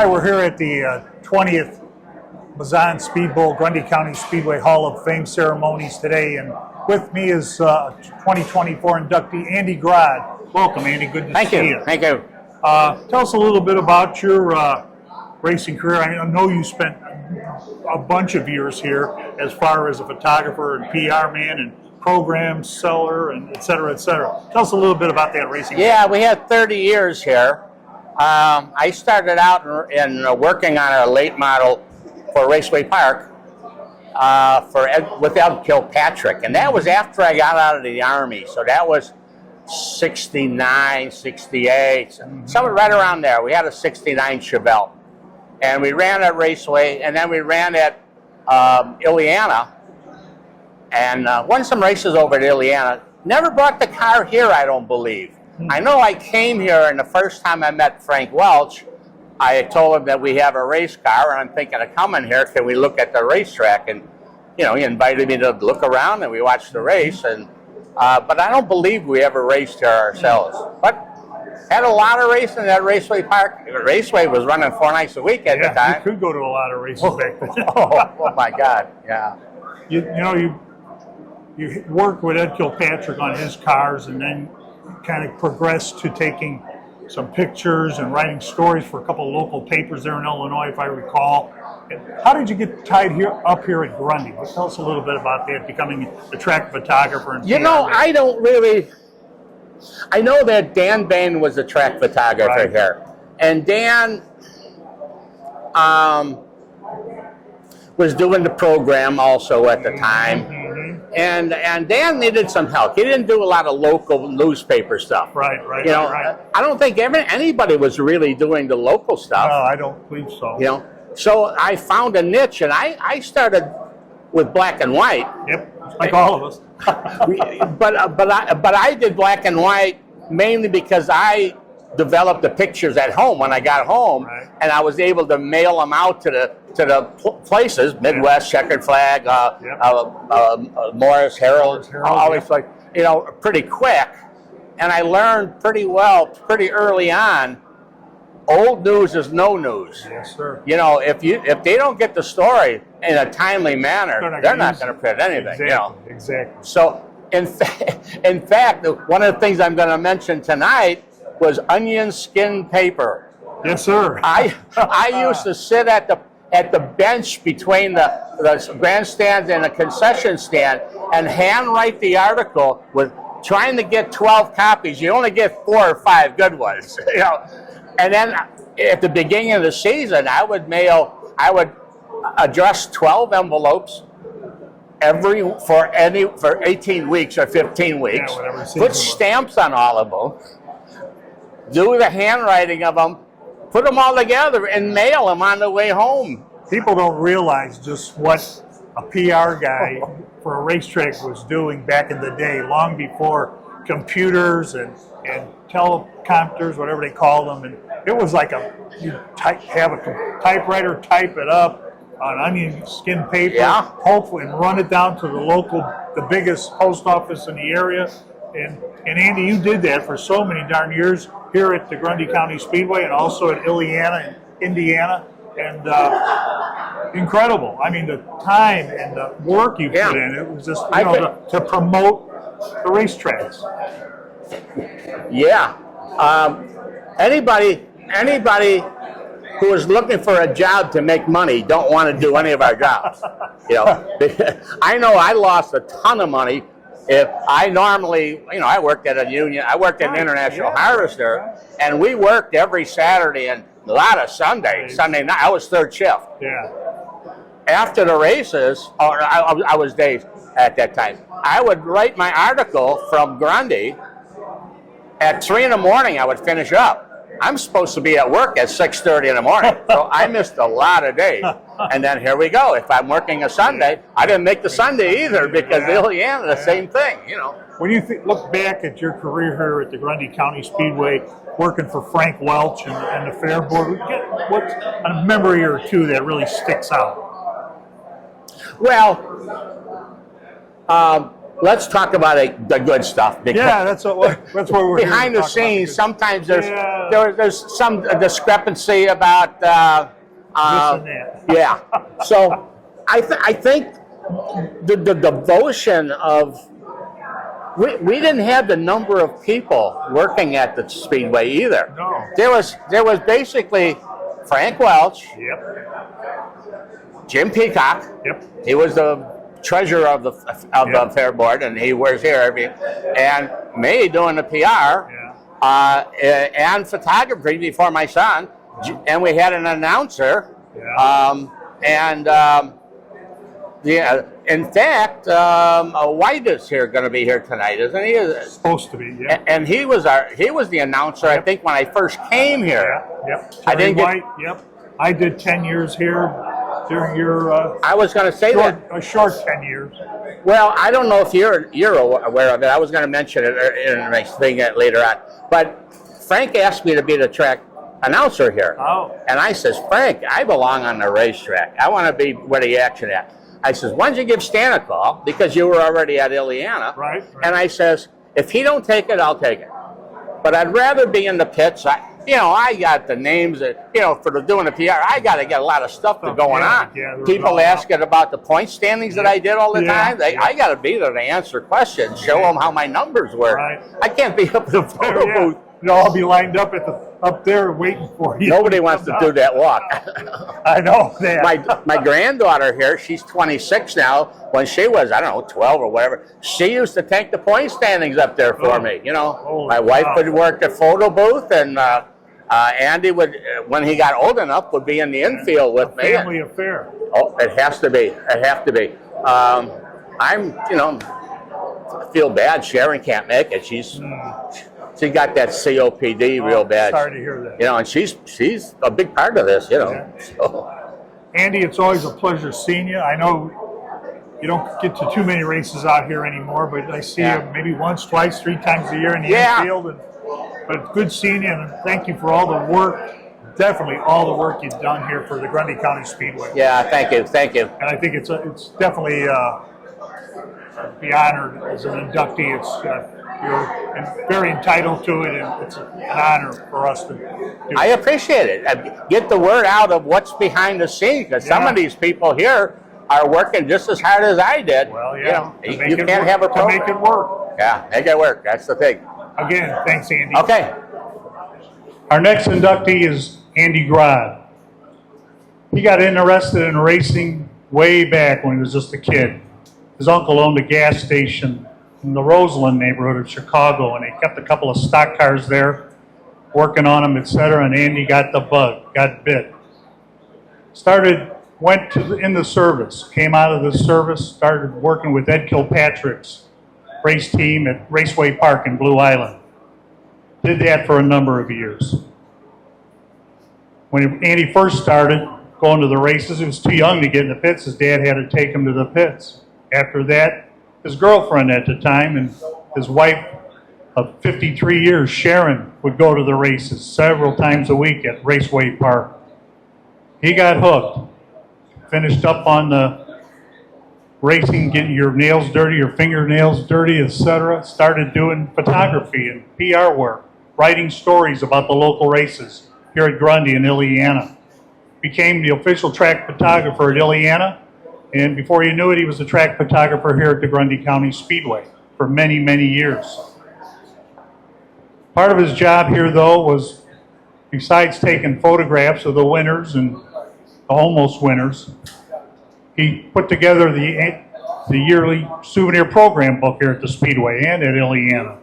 Hi, we're here at the 20th Mazon Speed Bowl, Grundy County Speedway Hall of Fame ceremonies today, and with me is 2024 inductee Andy Grod. Welcome, Andy. Good to see you. Thank you. Tell us a little bit about your racing career. I know you spent a bunch of years here as far as a photographer and PR man and program seller and et cetera, et cetera. Tell us a little bit about that racing career. Yeah, we had 30 years here. I started out in working on a late model for Raceway Park with Ed Kilpatrick, and that was after I got out of the Army, so that was 69, 68, somewhere right around there. We had a 69 Chevelle, and we ran at Raceway, and then we ran at Ileana, and won some races over at Ileana. Never brought the car here, I don't believe. I know I came here, and the first time I met Frank Welch, I told him that we have a race car, and I'm thinking of coming here. Can we look at the racetrack? And he invited me to look around, and we watched the race. And but I don't believe we ever raced here ourselves. But had a lot of racing at Raceway Park. Raceway was running 4 nights a week at the time. You could go to a lot of races back then. Oh my God! Yeah. You worked with Ed Kilpatrick on his cars, and then kind of progressed to taking some pictures and writing stories for a couple of local papers there in Illinois, if I recall. How did you get tied up here at Grundy? Tell us a little bit about that, becoming a track photographer. And I don't really. I know that Dan Bain was a track photographer here, and Dan was doing the program also at the time. And Dan needed some help. He didn't do a lot of local newspaper stuff. Right. I don't think anybody was really doing the local stuff. No, I don't believe so. So I found a niche, and I started with black and white. Yep, like all of us. but I did black and white mainly because I developed the pictures at home when I got home, and I was able to mail them out to the places, Midwest, Checkered Flag, Morris Herald, always pretty quick. And I learned pretty early on, old news is no news. Yes, sir. If they don't get the story in a timely manner, they're not going to print anything. Exactly. So in fact, one of the things I'm going to mention tonight was onion skin paper. Yes, sir. I used to sit at the bench between the grandstands and the concession stand and handwrite the article with trying to get 12 copies. You only get 4 or 5 good ones, And then at the beginning of the season, I would address 12 envelopes for 18 weeks or 15 weeks. Put stamps on all of them. Do the handwriting of them, put them all together, and mail them on the way home. People don't realize just what a PR guy for a racetrack was doing back in the day, long before computers and telecomputers, whatever they call them. And it was like have a typewriter type it up on onion skin paper, hopefully, and run it down to the biggest post office in the area. And Andy, you did that for so many darn years here at the Grundy County Speedway and also at Ileana in Indiana. And incredible. I mean, the time and the work you put in, it was just, to promote the racetracks. Yeah. Anybody who is looking for a job to make money don't want to do any of our jobs. I know I lost a ton of money. If I normally, I worked at a union, I worked at an International Harvester, and we worked every Saturday and a lot of Sunday night. I was third shift. Yeah. After the races, I was days at that time. I would write my article from Grundy. At 3 in the morning, I would finish up. I'm supposed to be at work at 6:30 in the morning, so I missed a lot of days. And then here we go. If I'm working a Sunday, I didn't make the Sunday either because Ileana, the same thing, When you look back at your career here at the Grundy County Speedway, working for Frank Welch and the Fair Board, what's a memory or two that really sticks out? Well, let's talk about the good stuff. Because Yeah, that's what we're here behind to the talk about, scenes, because sometimes Yeah. there's some discrepancy about this and that. yeah. So I think the devotion of we didn't have the number of people working at the Speedway either. No. There was basically Frank Welch, Yep. Jim Peacock. Yep. He was the treasurer of the fair board, and he wears here and me doing the PR and photography before my son, and we had an announcer, in fact, White is going to be here tonight, isn't he? Supposed to be, yeah. And he was the announcer, I think, when I first came here. Yep. I didn't Terry White, yep. I did 10 years here during your I was going to say a short 10 years. Well, I don't know if you're aware of it. I was going to mention it in a nice thing later on. But Frank asked me to be the track announcer here. Oh. And I says, Frank, I belong on the racetrack. I want to be where the action at. I says, why don't you give Stan a call? Because you were already at Ileana. Right. And I says, if he don't take it, I'll take it. But I'd rather be in the pits. I got the names that, for doing the PR, I got to get a lot of stuff going on. Yeah, People asking about the point standings that I did all the time. I got to be there to answer questions, show them how my numbers work. Right. I can't be up in the photo booth. They'll all be lined up up there waiting for you. Nobody wants to do that walk. I know that. My granddaughter here, she's 26 now. When she was, 12 or whatever, she used to take the point standings up there for me. My wife would work the photo booth, and Andy would, when he got old enough, would be in the infield with me. Family affair. Oh, it has to be. It have to be. I feel bad. Sharon can't make it. She got that COPD real bad. Sorry to hear that. And she's a big part of this. Yeah. So. Andy, it's always a pleasure seeing you. I know you don't get to too many races out here anymore, but I see you maybe once, twice, 3 times a year in the infield. But it's good seeing you, and thank you for all the work, definitely all the work you've done here for the Grundy County Speedway. Yeah, thank you. And I think it's definitely be honored as an inductee. You're very entitled to it, and it's an honor for us to do. I appreciate it. Get the word out of what's behind the scenes, because some of these people here are working just as hard as I did. Well, yeah. You can't have a program. To make it work. Yeah, make it work. That's the thing. Again, thanks, Andy. Okay. Our next inductee is Andy Grod. He got interested in racing way back when he was just a kid. His uncle owned a gas station in the Roseland neighborhood of Chicago, and he kept a couple of stock cars there, working on them, etc. And Andy got the bug, got bit. Went in the service, came out of the service, started working with Ed Kilpatrick's race team at Raceway Park in Blue Island. Did that for a number of years. When Andy first started going to the races, he was too young to get in the pits. His dad had to take him to the pits. After that, his girlfriend at the time and his wife of 53 years, Sharon, would go to the races several times a week at Raceway Park. He got hooked. Finished up on the racing, getting your nails dirty, your fingernails dirty, etc. Started doing photography and PR work, writing stories about the local races here at Grundy in Ileana. Became the official track photographer at Ileana, and before you knew it, he was the track photographer here at the Grundy County Speedway for many, many years. Part of his job here, though, was, besides taking photographs of the winners and the almost winners, he put together the yearly souvenir program book here at the Speedway and at Ileana.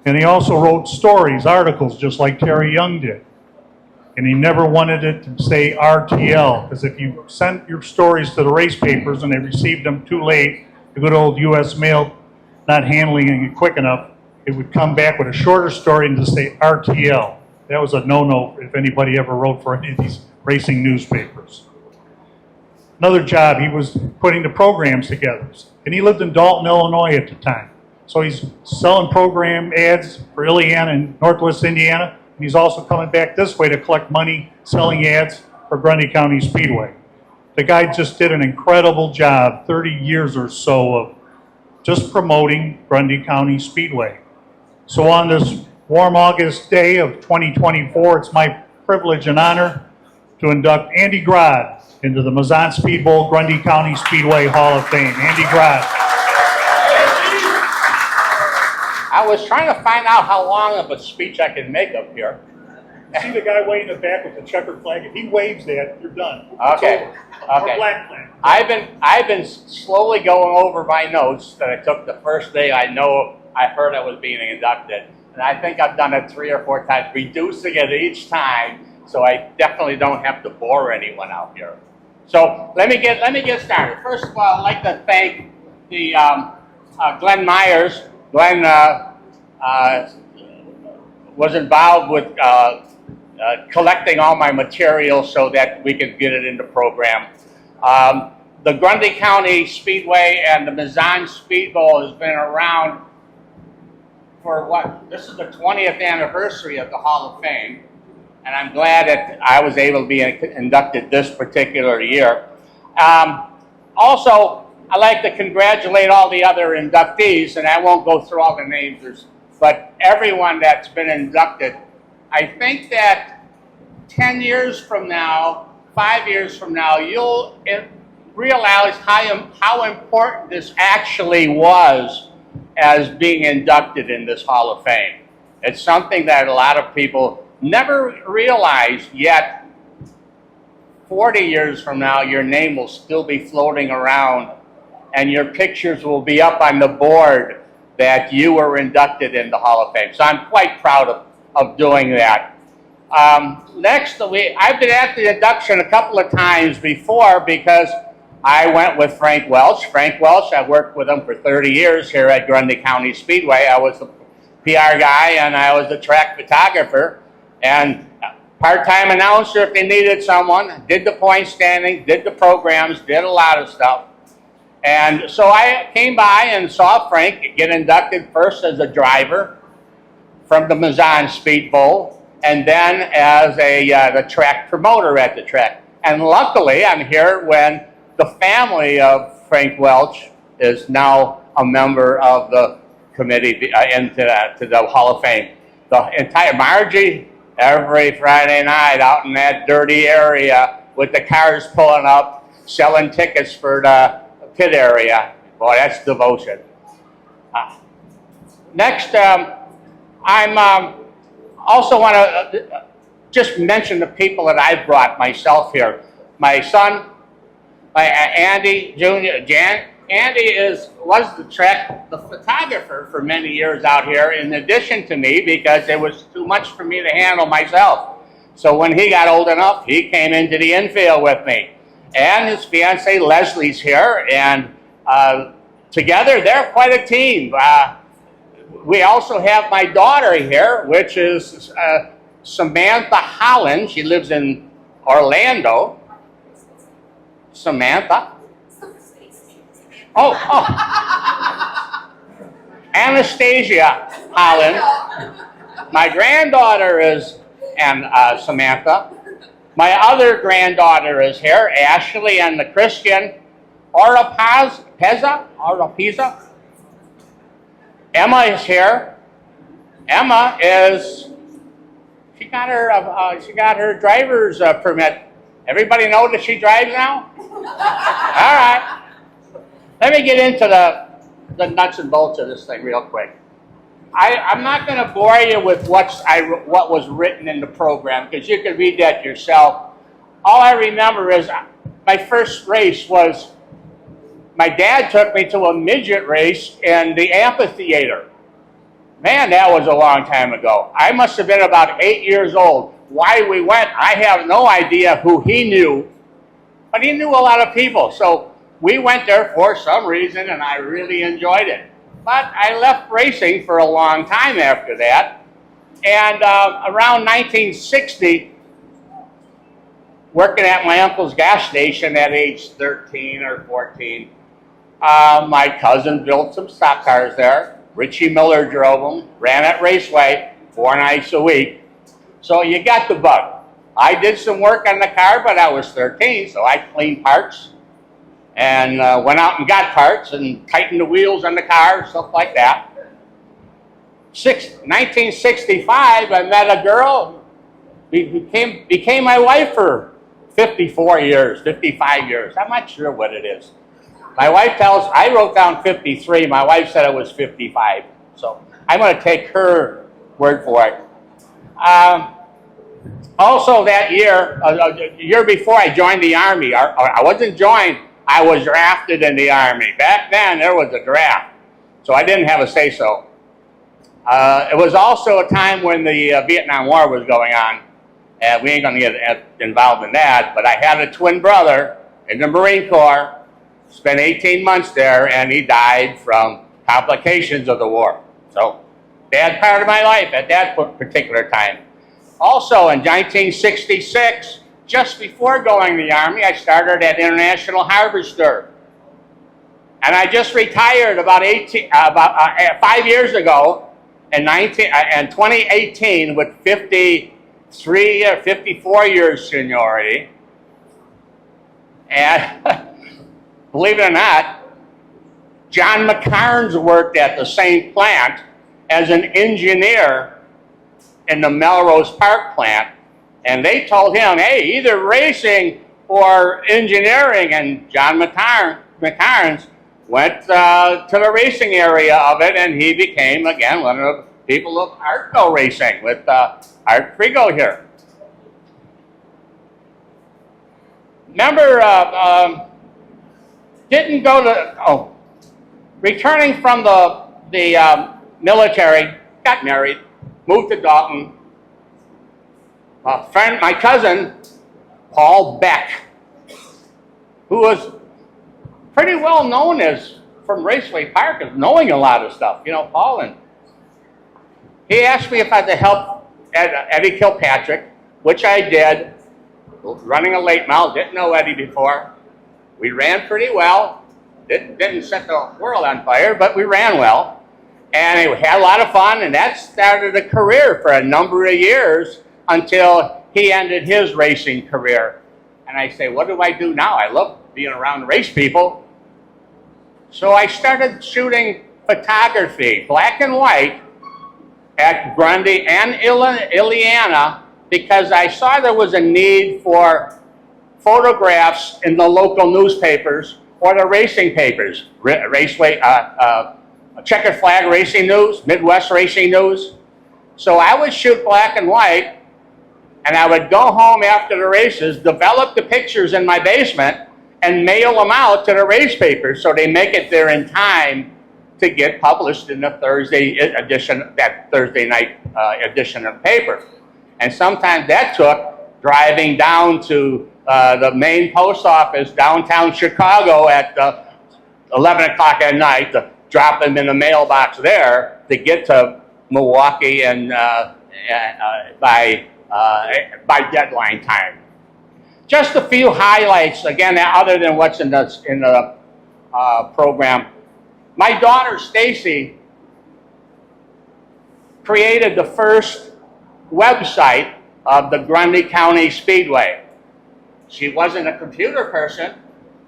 And he also wrote stories, articles, just like Terry Young did. And he never wanted it to say RTL, because if you sent your stories to the race papers and they received them too late, the good old U.S. mail not handling it quick enough, it would come back with a shorter story and just say RTL. That was a no-no if anybody ever wrote for any of these racing newspapers. Another job, he was putting the programs together. And he lived in Dalton, Illinois at the time. So he's selling program ads for Ileana and Northwest Indiana. And he's also coming back this way to collect money selling ads for Grundy County Speedway. The guy just did an incredible job, 30 years or so of just promoting Grundy County Speedway. So on this warm August day of 2024, it's my privilege and honor to induct Andy Grod into the Mazon Speed Bowl Grundy County Speedway Hall of Fame. Andy Grod. I was trying to find out how long of a speech I could make up here. See the guy way in the back with the checkered flag? If he waves that, you're done. Okay. Or Okay. black flag. I've been slowly going over my notes that I took the first day I heard I was being inducted, and I think I've done it 3 or 4 times, reducing it each time, so I definitely don't have to bore anyone out here. So let me get started. First of all, I'd like to thank the Glenn Myers. Glenn was involved with collecting all my material so that we could get it in the program. The Grundy County Speedway and the Mazon Speed Bowl has been around for what? This is the 20th anniversary of the Hall of Fame, and I'm glad that I was able to be inducted this particular year. Also, I'd like to congratulate all the other inductees, and I won't go through all the names, but everyone that's been inducted. I think that 10 years from now, 5 years from now, you'll realize how important this actually was as being inducted in this Hall of Fame. It's something that a lot of people never realized, yet 40 years from now, your name will still be floating around and your pictures will be up on the board that you were inducted in the Hall of Fame. So I'm quite proud of doing that. Next, I've been at the induction a couple of times before because I went with Frank Welch. Frank Welch, I worked with him for 30 years here at Grundy County Speedway. I was the PR guy and I was the track photographer and part-time announcer if they needed someone, did the point standing, did the programs, did a lot of stuff. And so I came by and saw Frank get inducted first as a driver from the Mazon Speed Bowl, and then as the track promoter at the track. And luckily, I'm here when the family of Frank Welch is now a member of the committee to the Hall of Fame. The entire Margie, every Friday night out in that dirty area with the cars pulling up, selling tickets for the pit area. Boy, that's devotion. Next, I'm also want to just mention the people that I've brought myself here. My son, Andy Jr. Andy was the photographer for many years out here in addition to me because it was too much for me to handle myself. So when he got old enough, he came into the infield with me. And his fiancee Leslie's here, and together they're quite a team. We also have my daughter here, which is Samantha Holland. She lives in Orlando. Samantha? Oh. Anastasia Holland. My granddaughter is Samantha. My other granddaughter is here, Ashley, and the Christian Oropeza. Emma is here. Emma she got her driver's permit. Everybody know that she drives now? All right. Let me get into the nuts and bolts of this thing real quick. I'm not going to bore you with what was written in the program because you can read that yourself. All I remember is my first race was my dad took me to a midget race in the amphitheater. Man, that was a long time ago. I must have been about 8 years old. Why we went, I have no idea who he knew, but he knew a lot of people. So we went there for some reason, and I really enjoyed it. But I left racing for a long time after that. And around 1960, working at my uncle's gas station at age 13 or 14, my cousin built some stock cars there. Richie Miller drove them, ran at Raceway 4 nights a week. So you got the bug. I did some work on the car, but I was 13, so I cleaned parts and went out and got parts and tightened the wheels on the car, stuff like that. 1965, I met a girl, became my wife for 54 years, 55 years. I'm not sure what it is. My wife tells, I wrote down 53. My wife said it was 55. So I'm going to take her word for it. Also that year, a year before I joined the Army, I wasn't joined, I was drafted in the Army. Back then, there was a draft. So I didn't have a say-so. It was also a time when the Vietnam War was going on. And we ain't going to get involved in that, but I had a twin brother in the Marine Corps, spent 18 months there, and he died from complications of the war. So, bad part of my life at that particular time. Also, in 1966, just before going to the Army, I started at International Harvester. And I just retired about 5 years ago in 2018 with 53 or 54 years seniority. And believe it or not, John McCarnes worked at the same plant as an engineer in the Melrose Park plant. And they told him, hey, either racing or engineering. And John McCarnes went to the racing area of it, and he became, again, one of the people of Artco Racing with Art Frigo here. Remember, didn't go to, returning from the military, got married, moved to Dalton. My cousin, Paul Beck, who was pretty well known as, from Raceway Park, as knowing a lot of stuff, you know, Paul. And he asked me if I had to help Eddie Kilpatrick, which I did, running a late model. Didn't know Eddie before. We ran pretty well. Didn't set the world on fire, but we ran well. And we had a lot of fun, and that started a career for a number of years until he ended his racing career. And I say, what do I do now? I love being around race people. So I started shooting photography, black and white, at Grundy and Ileana, because I saw there was a need for photographs in the local newspapers or the racing papers, Raceway, Checkered Flag Racing News, Midwest Racing News. So I would shoot black and white, and I would go home after the races, develop the pictures in my basement, and mail them out to the race papers so they make it there in time to get published in the Thursday edition, that Thursday night edition of the paper. And sometimes that took driving down to the main post office downtown Chicago at 11 o'clock at night to drop them in the mailbox there to get to Milwaukee and by deadline time. Just a few highlights, again, other than what's in the program. My daughter, Stacy, created the first website of the Grundy County Speedway. She wasn't a computer person,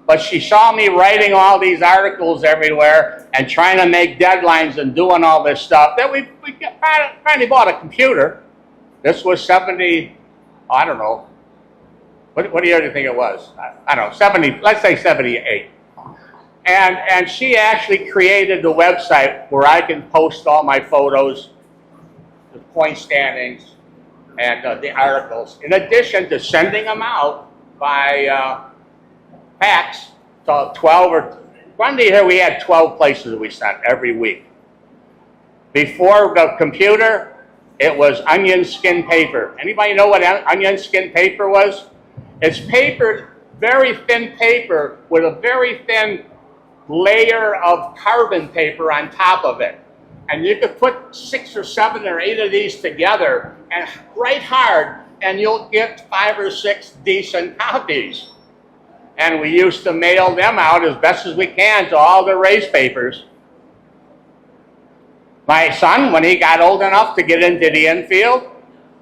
but she saw me writing all these articles everywhere and trying to make deadlines and doing all this stuff. Then we finally bought a computer. This was 70, I don't know. What do you think it was? I don't know, 70, let's say 78. And she actually created the website where I can post all my photos, the point standings, and the articles, in addition to sending them out by fax to 12 or, Grundy here we had 12 places we sent every week. Before the computer, it was onion skin paper. Anybody know what onion skin paper was? It's paper, very thin paper with a very thin layer of carbon paper on top of it. And you could put 6 or 7 or 8 of these together and write hard, and you'll get 5 or 6 decent copies. And we used to mail them out as best as we can to all the race papers. My son, when he got old enough to get into the infield,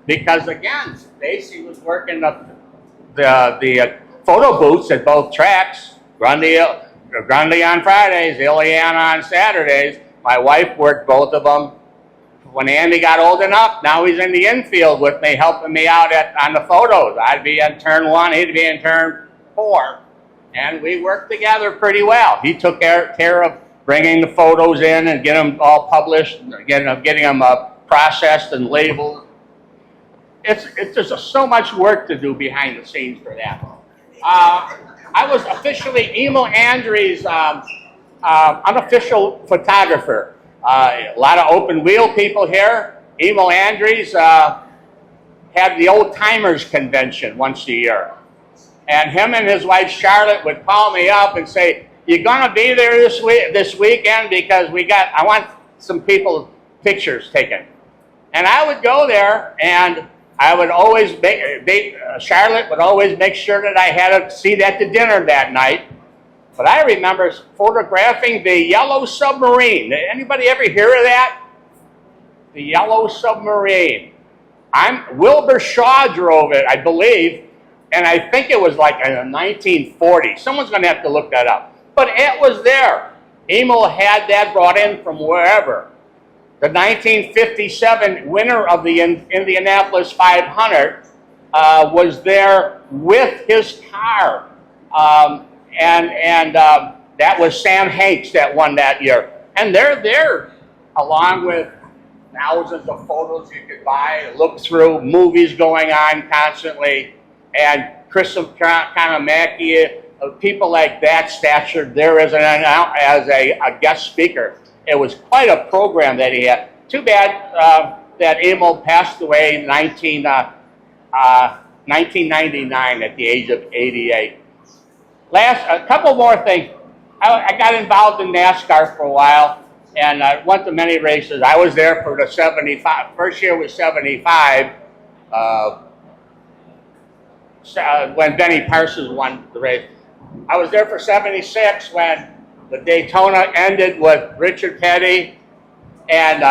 because again, Stacy was working the photo booths at both tracks, Grundy on Fridays, Ilian on Saturdays. My wife worked both of them. When Andy got old enough, now he's in the infield with me, helping me out on the photos. I'd be in turn 1, he'd be in turn 4. And we worked together pretty well. He took care of bringing the photos in and getting them all published, getting them processed and labeled. There's just so much work to do behind the scenes for that. I was officially Emil Andre's unofficial photographer. A lot of open wheel people here. Emil Andres had the old timers convention once a year. And him and his wife Charlotte would call me up and say, "You're gonna be there this weekend because I want some people pictures taken." And I would go there, and I would always Charlotte would always make sure that I had a seat at the dinner that night. But I remember photographing the Yellow Submarine. Did anybody ever hear of that? The Yellow Submarine. Wilbur Shaw drove it, I believe, and I think it was like in the 1940s. Someone's going to have to look that up. But it was there. Emil had that brought in from wherever. The 1957 winner of the Indianapolis 500 was there with his car. And that was Sam Hanks that won that year. And they're there along with thousands of photos you could buy, look through, movies going on constantly, and Chris Kanamaki, people like that stature there as a guest speaker. It was quite a program that he had. Too bad that Emil passed away in 1999 at the age of 88. A couple more things. I got involved in NASCAR for a while, and I went to many races. I was there for the 75. First year was 75, when Benny Parsons won the race. I was there for 76 when the Daytona ended with Richard Petty and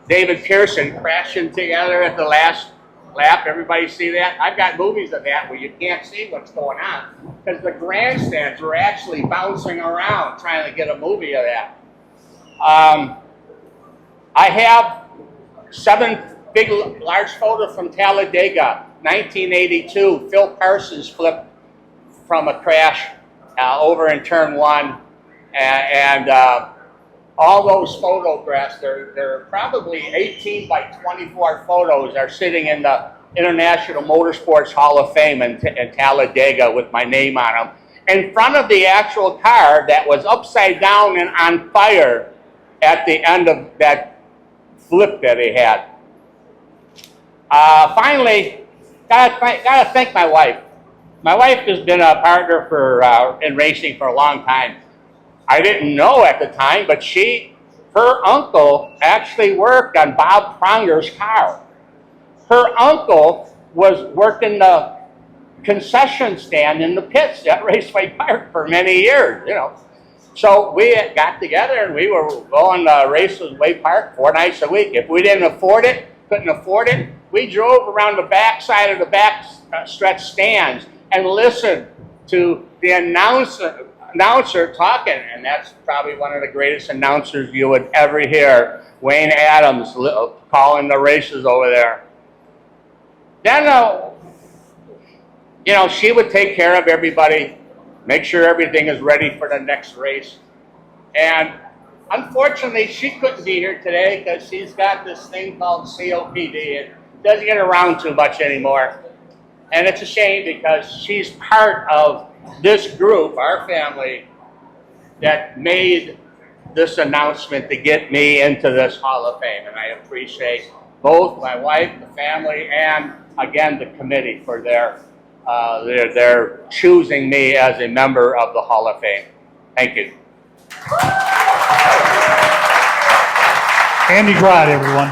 David Pearson crashing together at the last lap. Everybody see that? I've got movies of that where you can't see what's going on because the grandstands were actually bouncing around trying to get a movie of that. I have 7 big, large photos from Talladega, 1982. Phil Parsons flipped from a crash over in turn 1, and all those photographs, they're probably 18 by 24 photos, are sitting in the International Motorsports Hall of Fame in Talladega with my name on them, in front of the actual car that was upside down and on fire at the end of that flip that he had. Finally, gotta thank my wife. My wife has been a partner in racing for a long time. I didn't know at the time, but her uncle actually worked on Bob Pronger's car. Her uncle was working the concession stand in the pits at Raceway Park for many years, you know. So we got together and we were going to Raceway Park 4 nights a week. If we couldn't afford it, we drove around the back side of the back stretch stands and listened to the announcer talking, and that's probably one of the greatest announcers you would ever hear, Wayne Adams calling the races over there. Then, she would take care of everybody, make sure everything is ready for the next race. And unfortunately, she couldn't be here today because she's got this thing called COPD and doesn't get around too much anymore. And it's a shame because she's part of this group, our family, that made this announcement to get me into this Hall of Fame. And I appreciate both my wife, the family, and again, the committee for their choosing me as a member of the Hall of Fame. Thank you. Andy Grod, everyone.